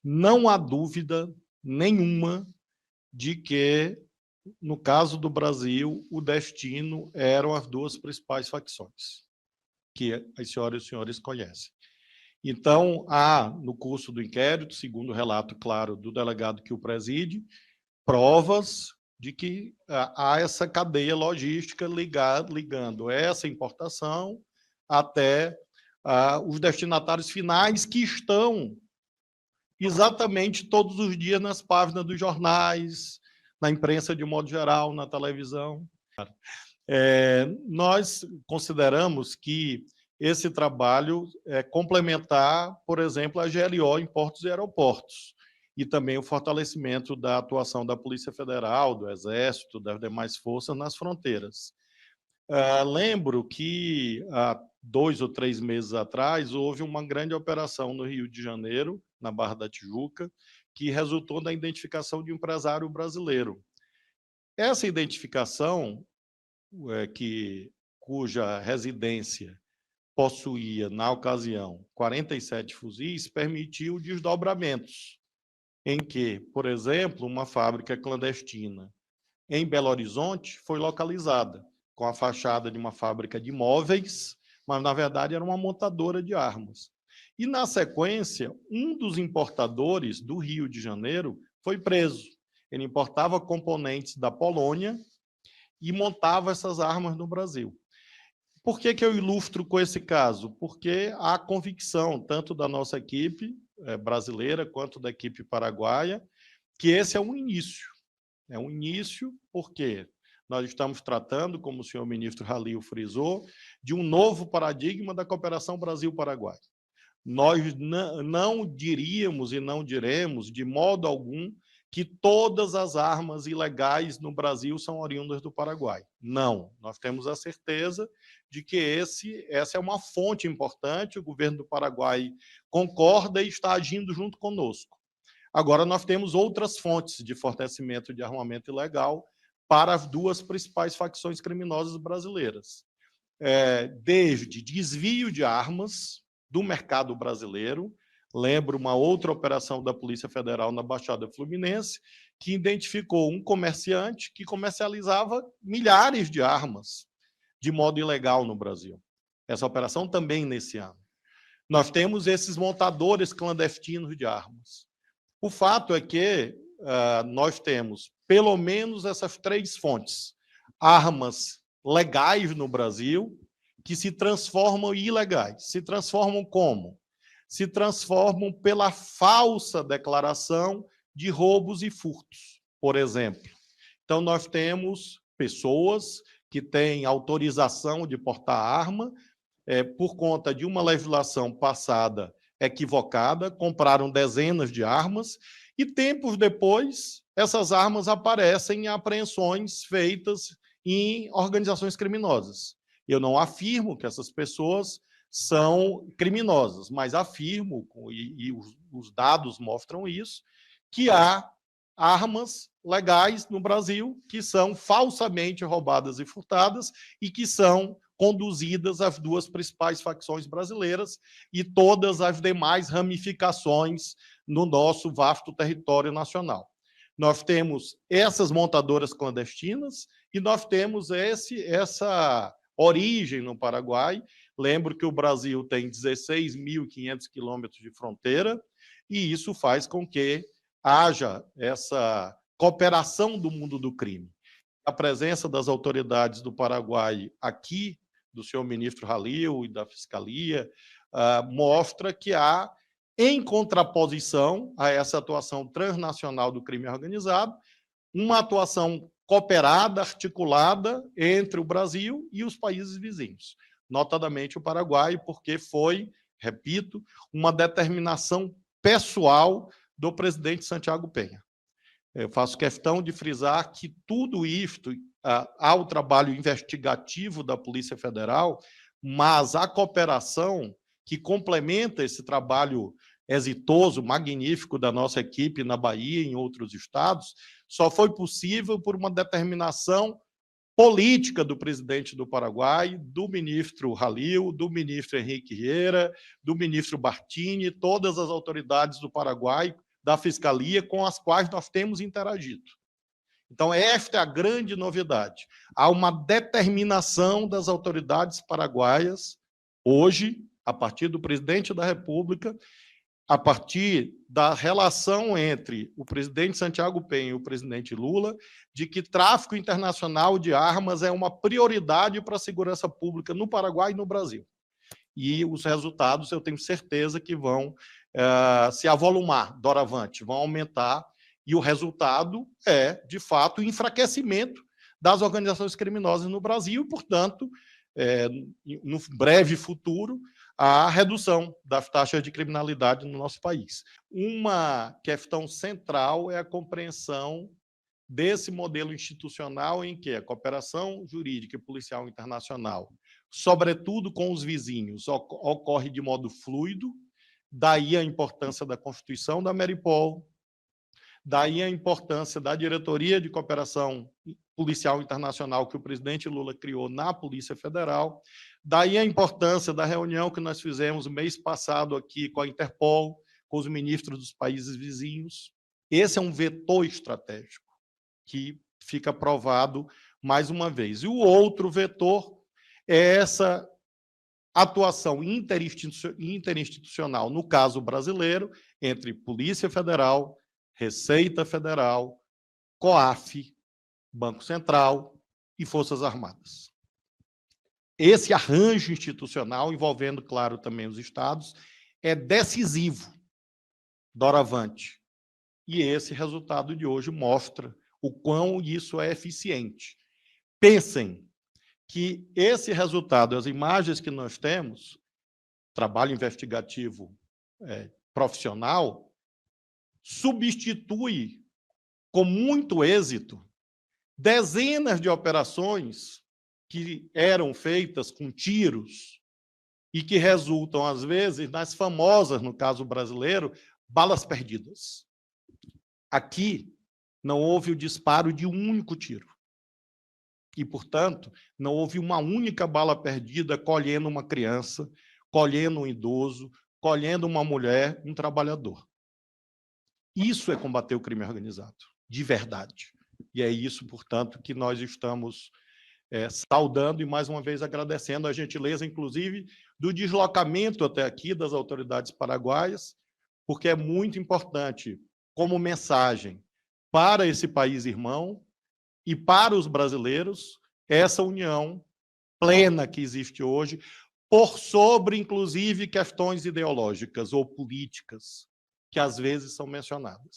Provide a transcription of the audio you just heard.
Não há dúvida nenhuma de que, no caso do Brasil, o destino eram as duas principais facções, que as senhoras e os senhores conhecem. Então, há, no curso do inquérito, segundo o relato claro do delegado que o preside, provas de que há essa cadeia logística ligando essa importação até os destinatários finais que estão exatamente todos os dias nas páginas dos jornais, na imprensa de um modo geral, na televisão. Nós consideramos que esse trabalho é complementar, por exemplo, a GLO em portos e aeroportos, e também o fortalecimento da atuação da Polícia Federal, do Exército, das demais forças nas fronteiras. Lembro que há 2 ou 3 meses atrás houve uma grande operação no Rio de Janeiro, na Barra da Tijuca, que resultou na identificação de um empresário brasileiro. Essa identificação, cuja residência possuía, na ocasião, 47 fuzis, permitiu desdobramentos, em que, por exemplo, uma fábrica clandestina em Belo Horizonte foi localizada, com a fachada de uma fábrica de móveis, mas, na verdade, era uma montadora de armas. E, na sequência, um dos importadores do Rio de Janeiro foi preso. Ele importava componentes da Polônia e montava essas armas no Brasil. Por que eu ilustro com esse caso? Porque há convicção, tanto da nossa equipe brasileira quanto da equipe paraguaia, que esse é um início. É um início porque nós estamos tratando, como o senhor ministro Halil frisou, de um novo paradigma da cooperação Brasil-Paraguai. Nós não diríamos e não diremos, de modo algum, que todas as armas ilegais no Brasil são oriundas do Paraguai. Não, nós temos a certeza de que essa é uma fonte importante, o governo do Paraguai concorda e está agindo junto conosco. Agora, nós temos outras fontes de fornecimento de armamento ilegal para as duas principais facções criminosas brasileiras. Desde desvio de armas do mercado brasileiro, lembro uma outra operação da Polícia Federal na Baixada Fluminense, que identificou um comerciante que comercializava milhares de armas de modo ilegal no Brasil. Essa operação também nesse ano. Nós temos esses montadores clandestinos de armas. O fato é que nós temos pelo menos essas 3 fontes. Armas legais no Brasil que se transformam em ilegais. Se transformam como? Se transformam pela falsa declaração de roubos e furtos, por exemplo. Então, nós temos pessoas que têm autorização de portar arma por conta de uma legislação passada equivocada, compraram dezenas de armas e, tempos depois, essas armas aparecem em apreensões feitas em organizações criminosas. Eu não afirmo que essas pessoas são criminosas, mas afirmo, e os dados mostram isso, que há armas legais no Brasil que são falsamente roubadas e furtadas e que são conduzidas às duas principais facções brasileiras e todas as demais ramificações no nosso vasto território nacional. Nós temos essas montadoras clandestinas e nós temos essa origem no Paraguai. Lembro que o Brasil tem 16.500 quilômetros de fronteira e isso faz com que haja essa cooperação do mundo do crime. A presença das autoridades do Paraguai aqui, do senhor ministro Halil e da Fiscalia, mostra que há, em contraposição a essa atuação transnacional do crime organizado, uma atuação cooperada, articulada entre o Brasil e os países vizinhos, notadamente o Paraguai, porque foi, repito, uma determinação pessoal do presidente Santiago Penha. Eu faço questão de frisar que tudo isto, há o trabalho investigativo da Polícia Federal, mas a cooperação que complementa esse trabalho exitoso, magnífico da nossa equipe na Bahia e em outros estados, só foi possível por uma determinação política do presidente do Paraguai, do ministro Halil, do ministro Henrique Riera, do ministro Bartini, todas as autoridades do Paraguai, da Fiscalia com as quais nós temos interagido. Então, esta é a grande novidade. Há uma determinação das autoridades paraguaias, hoje, a partir do presidente da República, a partir da relação entre o presidente Santiago Penha e o presidente Lula, de que tráfico internacional de armas é uma prioridade para a segurança pública no Paraguai e no Brasil. E os resultados, eu tenho certeza que vão se avolumar doravante, vão aumentar, e o resultado é, de fato, o enfraquecimento das organizações criminosas no Brasil e, portanto, no breve futuro, a redução das taxas de criminalidade no nosso país. Uma questão central é a compreensão desse modelo institucional em que a cooperação jurídica e policial internacional, sobretudo com os vizinhos, ocorre de modo fluido, daí a importância da Constituição da Maripol, daí a importância da Diretoria de Cooperação Policial Internacional que o presidente Lula criou na Polícia Federal, daí a importância da reunião que nós fizemos mês passado aqui com a Interpol, com os ministros dos países vizinhos. Esse é um vetor estratégico que fica provado mais uma vez. E o outro vetor é essa atuação interinstitucional, no caso brasileiro, entre Polícia Federal, Receita Federal, COAF, Banco Central e Forças Armadas. Esse arranjo institucional, envolvendo, claro, também os estados, é decisivo, doravante. E esse resultado de hoje mostra o quão isso é eficiente. Pensem que esse resultado, as imagens que nós temos, trabalho investigativo profissional, substitui com muito êxito dezenas de operações que eram feitas com tiros e que resultam, às vezes, nas famosas, no caso brasileiro, balas perdidas. Aqui não houve o disparo de um único tiro. E, portanto, não houve uma única bala perdida colhendo uma criança, colhendo um idoso, colhendo uma mulher, um trabalhador. Isso é combater o crime organizado, de verdade. E é isso, portanto, que nós estamos saudando e, mais uma vez, agradecendo a gentileza, inclusive, do deslocamento até aqui das autoridades paraguaias, porque é muito importante, como mensagem para esse país irmão e para os brasileiros, essa união plena que existe hoje, por sobre, inclusive, questões ideológicas ou políticas, que às vezes são mencionadas.